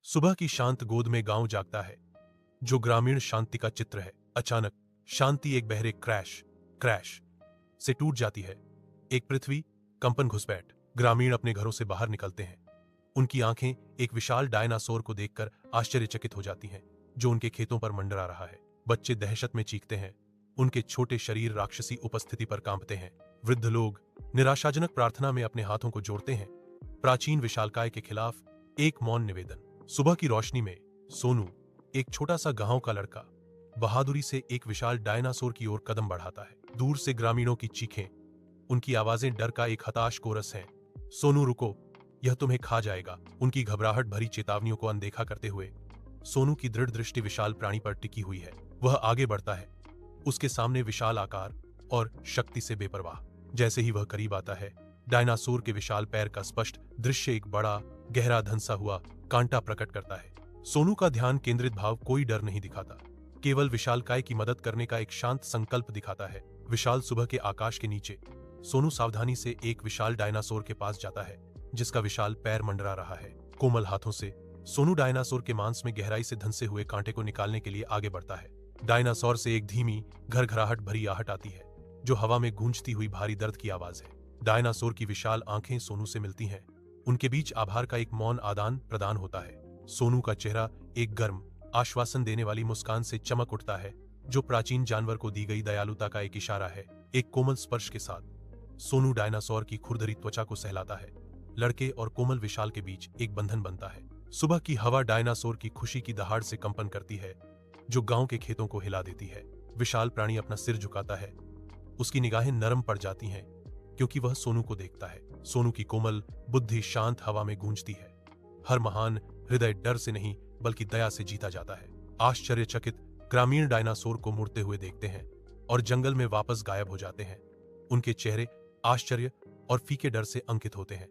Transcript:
सुबह की शांत गोद में गांव जागता है, जो ग्रामीण शांति का चित्र है। अचानक शांति एक बहरे क्रैश क्रैश से टूट जाती है। एक पृथ्वी कंपन घुसपैठ। ग्रामीण अपने घरों से बाहर निकलते हैं। उनकी आंखें एक विशाल डायनासोर को देखकर आश्चर्यचकित हो जाती हैं, जो उनके खेतों पर मंडरा रहा है। बच्चे दहशत में चीखते हैं। उनके छोटे शरीर राक्षसी उपस्थिति पर कांपते हैं। वृद्ध लोग निराशाजनक प्रार्थना में अपने हाथों को जोड़ते हैं। प्राचीन विशालकाय के खिलाफ एक मौन निवेदन। सुबह की रोशनी में सोनू, एक छोटा सा गांव का लड़का, बहादुरी से एक विशाल डायनासोर की ओर कदम बढ़ाता है। दूर से ग्रामीणों की चीखें, उनकी आवाजें डर का एक हताश कोरस हैं। सोनू रुको, यह तुम्हें खा जाएगा। उनकी घबराहट भरी चेतावनियों को अनदेखा करते हुए सोनू की दृढ़ दृष्टि विशाल प्राणी पर टिकी हुई है। वह आगे बढ़ता है, उसके सामने विशाल आकार और शक्ति से बेपरवाह। जैसे ही वह करीब आता है, डायनासोर के विशाल पैर का स्पष्ट दृश्य एक बड़ा गहरा धंसा हुआ कांटा प्रकट करता है। सोनू का ध्यान केंद्रित भाव कोई डर नहीं दिखाता, केवल विशालकाय की मदद करने का एक शांत संकल्प दिखाता है। विशाल सुबह के आकाश के नीचे सोनू सावधानी से एक विशाल डायनासोर के पास जाता है, जिसका विशाल पैर मंडरा रहा है। कोमल हाथों से सोनू डायनासोर के मांस में गहराई से धंसे हुए कांटे को निकालने के लिए आगे बढ़ता है। डायनासोर से एक धीमी घरघराहट भरी आहट आती है, जो हवा में गूंजती हुई भारी दर्द की आवाज है। डायनासोर की विशाल आंखें सोनू से मिलती हैं। उनके बीच आभार का एक मौन आदान प्रदान होता है। सोनू का चेहरा एक गर्म, आश्वासन देने वाली मुस्कान से चमक उठता है, जो प्राचीन जानवर को दी गई दयालुता का एक इशारा है। एक कोमल स्पर्श के साथ सोनू डायनासोर की खुरदरी त्वचा को सहलाता है। लड़के और कोमल विशाल के बीच एक बंधन बनता है। सुबह की हवा डायनासोर की खुशी की दहाड़ से कंपन करती है, जो गांव के खेतों को हिला देती है। विशाल प्राणी अपना सिर झुकाता है। उसकी निगाहें नरम पड़ जाती हैं, क्योंकि वह सोनू को देखता है। सोनू की कोमल बुद्धि शांत हवा में गूंजती है। हर महान हृदय डर से नहीं, बल्कि दया से जीता जाता है। आश्चर्यचकित ग्रामीण डायनासोर को मुड़ते हुए देखते हैं और जंगल में वापस गायब हो जाते हैं। उनके चेहरे आश्चर्य और फीके डर से अंकित होते हैं।